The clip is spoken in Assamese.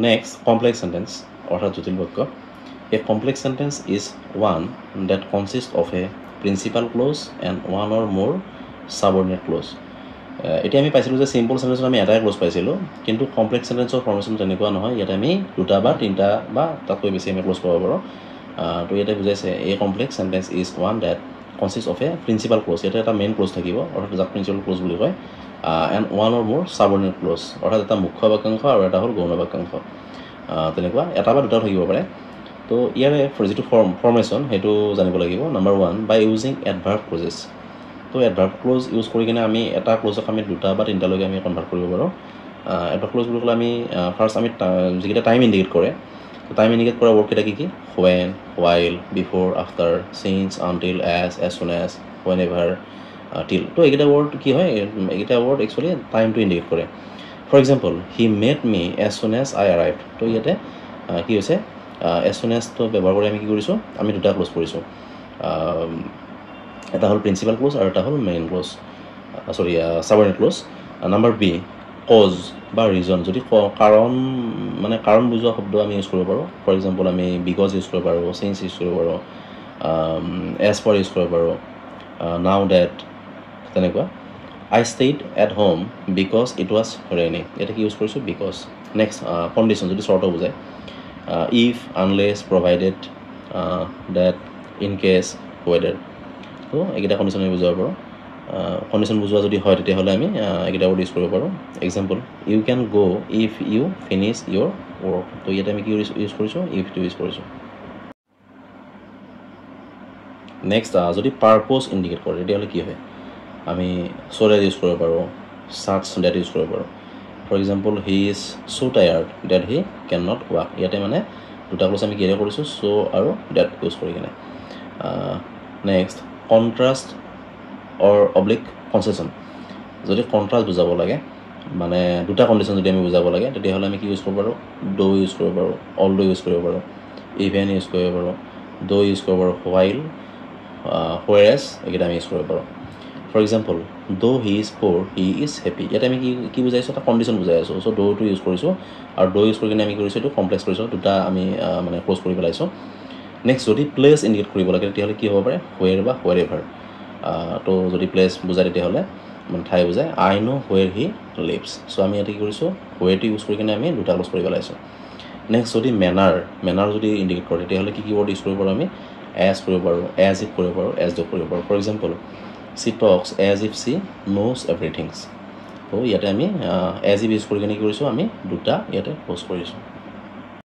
Next, complex sentence অর্থাৎ জটিল বাক্য. A complex sentence is one that consists of a principal clause and one or more subordinate clause. এতিয়া আমি পাইছিলোঁ যে সিম্পল সেন্টেন্সত আমি এটাই ক্লজ পাইছিলোঁ, কিন্তু কমপ্লেক্স সেন্টেন্সৰ ফৰ্মেশ্যন তেনেকুৱা নহয়. ইয়াতে আমি দুটা বা তিনিটা বা তাতকৈ বেছি আমি ক্লজ পাব পাৰোঁ. তো ইয়াতে বুজাইছে a complex sentence is one that consist of a principal clause. ইয়াতে এটা মেইন ক্লজ থাকিব অৰ্থাৎ যাক প্ৰিন্সিপাল ক্লজ বুলি কয়, এণ্ড ওৱান অৰ মোৰ ছাবঅৰ্ডিনেট ক্লজ অৰ্থাৎ এটা মুখ্য বাক্যাংশ আৰু এটা হ'ল গৌণ বাক্যাংশ. তেনেকুৱা এটা বা দুটাও থাকিব পাৰে. তো ইয়াৰে যিটো ফৰ্মেশ্যন সেইটো জানিব লাগিব. নাম্বাৰ 1, বাই ইউজিং এডভাৰ্ব ক্লজেছ. তো এডভাৰ্ব ক্লজ ইউজ কৰি কিনে আমি এটা ক্লজক আমি দুটা বা তিনিটালৈকে আমি কনভাৰ্ট কৰিব পাৰোঁ. এডভাৰ্ব ক্লজ বুলি ক'লে আমি ফাৰ্ষ্ট আমি যিকেইটা টাইম ইণ্ডিকেট কৰে, টাইম ইণ্ডিকেট কৰা ৱৰ্ডকেইটা কি কি? When, while, before, after, since, until, as soon as, whenever, till. তো এইকেইটা ৱৰ্ড কি হয়? এইকেইটা ৱৰ্ড একচুৱেলি টাইমটো ইণ্ডিকেট কৰে. For example, he met me as soon as I arrived. তো ইয়াতে কি হৈছে? এজ চুন এজটো ব্যৱহাৰ কৰি আমি কি কৰিছোঁ? আমি দুটা ক্লজ কৰিছোঁ. এটা হ'ল প্ৰিন্সিপাল ক্লজ আৰু এটা হ'ল main clause, subordinate clause. Number B, cause বা ৰিজন. যদি কাৰণ মানে কাৰণ বুজোৱা শব্দ আমি ইউজ কৰিব পাৰোঁ. ফৰ এক্সাম্পল, আমি বিকজ ইউজ কৰিব পাৰোঁ, চিন্স ইউজ কৰিব পাৰোঁ, এজ ফৰ ইউজ কৰিব পাৰোঁ, নাও ডেট, তেনেকুৱা. I stayed at home because it was raining. ইয়াতে কি ইউজ কৰিছোঁ? বিকজ. নেক্সট, কণ্ডিশ্যন যদি চৰ্ট বুজায়, if, unless, provided, that, in case, whether. তো এইকেইটা কণ্ডিশ্যন আমি বুজাব পাৰোঁ. কণ্ডিশ্যন বুজোৱা যদি হয় তেতিয়াহ'লে আমি এইকেইটা ৱৰ্ড ইউজ কৰিব পাৰোঁ. Example, you can go' if you finish your work. তো ইয়াতে আমি কি ইউজ কৰিছোঁ? ইফটো ইউজ কৰিছোঁ. নেক্সট, যদি পাৰ্পজ ইণ্ডিকেট কৰে তেতিয়াহ'লে কি হয়? আমি চ' ডেট ইউজ কৰিব পাৰোঁ, ছাচ ডেট ইউজ কৰিব পাৰোঁ. For example, he is so' tired that he can not walk. ইয়াতে মানে দুটা ক্লজ আমি কিহেৰে কৰিছোঁ? চ' আৰু ডেট ইউজ কৰি কিনে. নেক্সট, কণ্ট্ৰাষ্ট অৰ অব্লিক কনচেশ্যন. যদি কণ্ট্ৰাষ্ট বুজাব লাগে, মানে দুটা কণ্ডিশ্যন যদি আমি বুজাব লাগে, তেতিয়াহ'লে আমি কি ইউজ কৰিব পাৰোঁ? ড' ইউজ কৰিব পাৰোঁ, অল ড' ইউজ কৰিব পাৰোঁ, ইভেন ইউজ কৰিব পাৰোঁ, ড' ইউজ কৰিব পাৰোঁ, হোৱাইল, হোৱেৰএজ, এইকেইটা আমি ইউজ কৰিব পাৰোঁ. For example, though' he is poor he is happy. ইয়াতে আমি কি বুজাইছোঁ? এটা কণ্ডিশ্যন বুজাই আছোঁ. চ' ড'টো ইউজ কৰিছোঁ আৰু ড' ইউজ কৰি কিনে আমি কৰিছোঁ এইটো কমপ্লেক্স কৰিছোঁ, দুটা আমি মানে ক্ল'জ কৰি পেলাইছোঁ. নেক্সট, যদি প্লেচ ইণ্ডিকেট কৰিব লাগে তেতিয়াহ'লে কি হ'ব পাৰে? হোৱেৰ বা হোৱেৰ এভাৰ. তো যদি প্লেচ বুজায় তেতিয়াহ'লে মানে ঠাই বুজায়, আই ন' হোৱেৰ হি লিভছ. চ' আমি ইয়াতে কি কৰিছোঁ? হোৱেৰটো ইউজ কৰি কিনে আমি দুটা ক্ল'জ কৰি পেলাইছোঁ. নেক্সট, যদি মেনাৰ যদি ইণ্ডিকেট কৰে তেতিয়াহ'লে কি ৱৰ্ড ইউজ কৰিব পাৰোঁ? আমি এজ কৰিব পাৰোঁ, এজ ইফ কৰিব পাৰোঁ, এজ ড' কৰিব পাৰোঁ. For example, she talks as if she knows everything. তো ইয়াতে আমি এজ ইফ ইউজ কৰি কিনে কি কৰিছোঁ? আমি দুটা ইয়াতে ক্ল'জ কৰিছোঁ.